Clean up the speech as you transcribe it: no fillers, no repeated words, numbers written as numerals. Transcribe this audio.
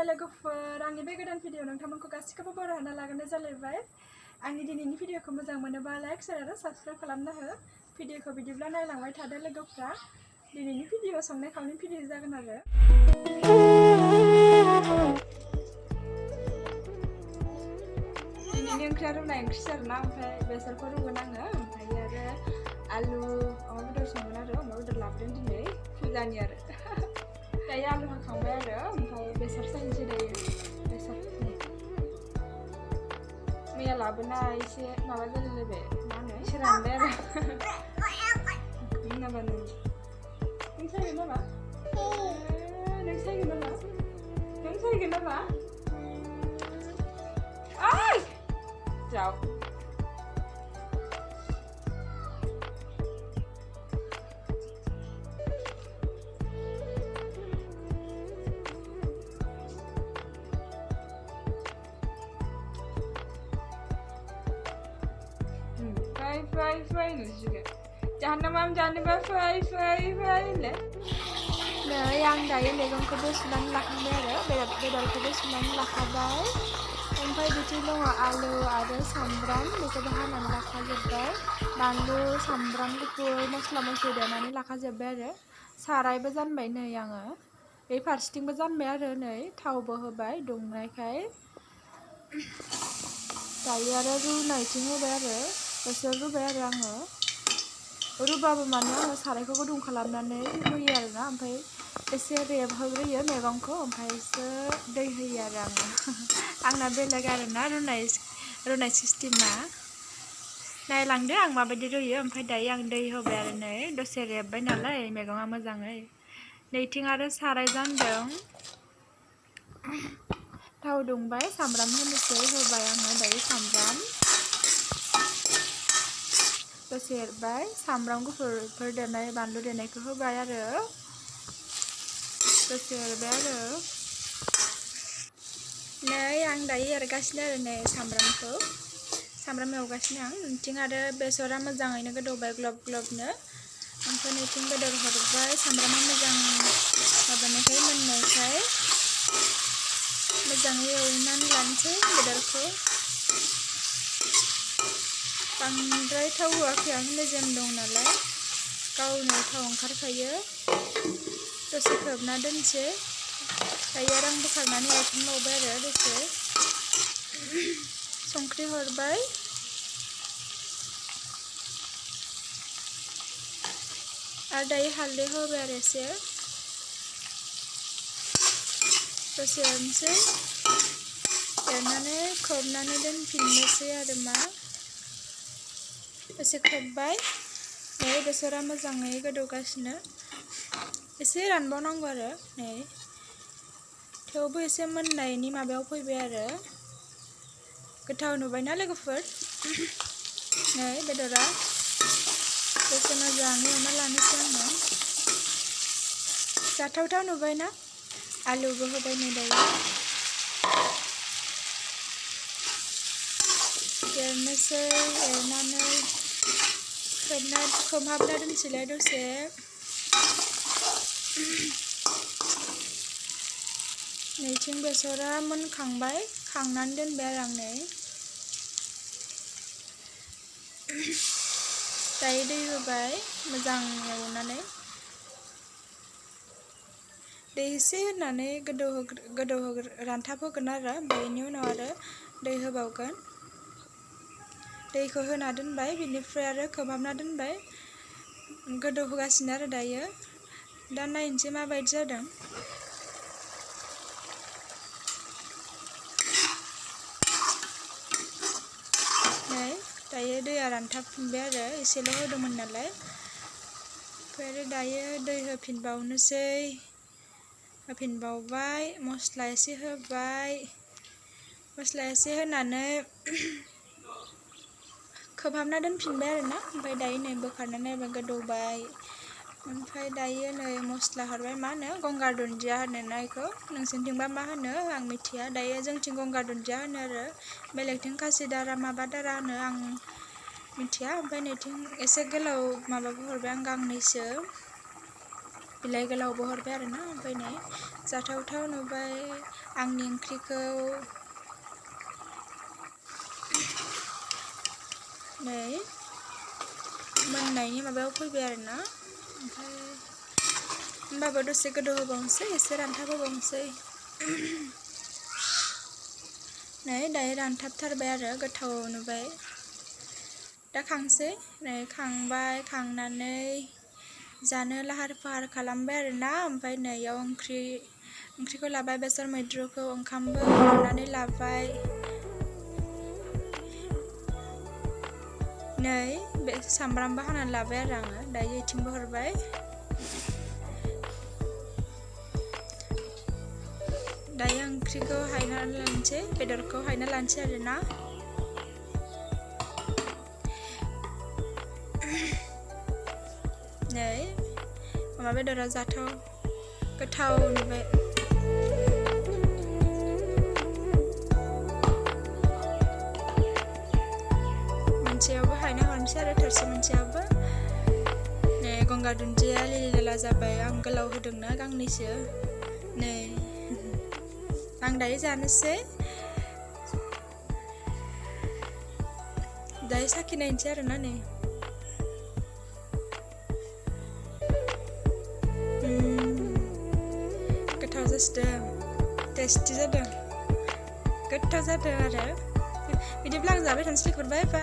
खुलुमबाय लोगोफोर आंनि बे गोदान भिडिअ नोंथांमोनखौ गासिखौबो बरायना लागोनाय जालायबाय आंनि दिनैनि भिडिअखौ मोजां मोनोबा लाइक शेयार आरो साबस्क्राइब खालामना हो भिडिअखौ बिदिब्ला नायलांबाय थादो लोगोफ्रा दिनैनि भिडिअ संनाय खावनाय भिडिअ जागोन आरो दिनैनि ओंख्रिया रुनाय ओंख्रि आरोना ओमफ्राय बेसरखौ रुगोन आङो ओमफ्राय आरो आलु अमा बेदर संगोन आरो अमा बेदर लाबोदों दिनै फुजानि आरो दायो आलु हाखांबाय आरो ओमफ्राय बेसर सायनोसै दायो बेसर मैया लाबोनाय एसे माबा जालायलायबाय मा होनो एसे रानबाय आरो नामा नों सायगोन नामा नों सायगोन नामा ओइ जाव fai nữa juga jangan mam jangan ba fai le nah yang dayo मैगंखौ सुनानै लाखांबाय आरो बेदरखौ सुनानै लाखाबाय ओमफ्राय बिथिं दङ आलु आरो सामब्राम बेखौबो हानानै लाखाजोब्बाय बानलु सामब्राम गुफुर मस्ला मस्लि देनानै लाखाजोब्बाय आरो सारायबो जानबाय नै आङो बे फारसेथिंबो जानबाय आरो नै थावबो होबाय दुंनायखाय दायो आरो रुनायथिं होबाय आरो बेसर रुबाय आरो आङो रुबाबो माने आङो सारायखौ गुदुं खालामनानै रुयो आरोना ओमफ्राय एसे रेबहोग्रोयो मैगंखौ ओमफ्रायसो दै होयो आरो आङो आंना बेलेग आरोना रुनाय सिस्टेमा नायलांदो आं माबायदि रुयो ओमफ्राय दायो आं दै होबाय आरो नै दसे रेबबाय नालाय मैगङा मोजाङै नैथिं आरो साराय जानदों थाव दुंबाय सामब्राम होनोसै होबाय आङो दायो सामब्राम दसे एरबाय सामब्राम गुफुरफोर देनाय बानलु देनायखौ होबाय आरो दसे एरबाय आरो नै आं दायो एरगासिनो आरो नै सामब्राम एवगासिनो आं नैथिं आरो बेसरा मोजाङैनो गोदौबाय ग्लब ग्लबनो ओमफ्राय नैथिं बेदर हरबाय सामब्रामा मोजां माबानायखाय मोननायखाय मोजाङै एवनानै लानोसै बेदरखौ बांद्राय थाव होआखै आं मेजेम दं नालाय गावनो थाव ओंखारखायो दसे खोबना दोनसै दायो आरो आं बोखारनानै एवफिनबावबाय आरो दसे संख्रि हरबाय आरो दायो हालदै होबाय आरो एसे दसे एरनोसै एरनानै खोबनानै दोनफिननोसै आरो मा एसे खोबबाय नै बेसरा मोजाङै गोदौगासिनो एसे रानबावनांगौ आरो नै थेवबो एसे मोननायनि माबायाव फैबाय आरो गोथाव नुबायना लोगोफोर नै बेदरा दसे मोजाङै एवना लानोसै आङो जाथावथाव नुबायना आलुबो होबाय नै दायो एरनोसै एरनानै खोबहाबना दोनसैलाय दसे नैथिं बेसरा मोनखांबाय खांनानै दोनबाय आरो आं नै दायो दै होबाय मोजां एवनानै दै एसे होनानै रानथाब होगोन आरो बेनि उनाव आरो दै होबावगोन दैखौ होना दोनबाय बिनिफ्राय आरो खोबहाबना दोनबाय गोदौ होगासिनो आरो दायो दा नायनोसै माबायदि जादों नै दायो दैया रानथाबफिनबाय आरो एसेल' होदोंमोन नालाय ओमफ्राय आरो दायो दै होफिनबावबाय मस्ला एसे होबाय मस्ला एसे होनानै खोबहाबना दोनफिनबाय आरोना ओमफ्राय दायो नै बोखारना नायबाय गोदौबाय ओमफ्राय दायो नै मस्ला हरबाय मा होनो गंगार दुन्दिया होनो ना बेखौ नोंसोरनिथिंबा मा होनो आं मिथिया दायो जोंथिं गंगार दुन्दिया होनो आरो बेलेगथिं खासिदारा माबा दारा होनो आं मिथिया ओमफ्राय नैथिं एसे गोलाव माबाबो हरबाय आं गांनैसो बिलाइ गोलावबो हरबाय आरोना ओमफ्राय नै जाथावथाव नुबाय आंनि ओंख्रिखौ नै मोननायनि माबायाव फैबाय आरोना ओमफ्राय होमबाबो दसे गोदौ होबावनोसै एसे रानथाब होबावनोसै नै दायो रानथाबथारबाय आरो गोथाव नुबाय दा खांसै नै खांबाय खांनानै जानो लाहार फाहार खालामबाय आरोना ओमफ्राय नै इयाव ओंख्रिखौ लाबाय बेसर मैद्रुखौ ओंखामबो हरनानै लाबाय नै बे सामब्रामबो हानानै लाबाय आरो आङो दायो इथिंबो हरबाय दायो ओंख्रिखौ हायनानै लानोसै बेदरखौ हायना लानोसै आरोना नै अमा बेदरा जाथाव गोथाव नुबाय मोनसेयावबो हायना हरनोसै आरो थोरसि मोनसेयावबो नै गंगार दुन्दिया लिलि लाला जाबाय आं गोलाव होदोंना गांनैसो नै आं दायो जानोसै दायो साखिनायनोसै आरोना नै गोथाव जासिदों टेस्टि जादों गोथाव जादों आरो बिदिब्ला आं जाबाय थानोसै खुरबाय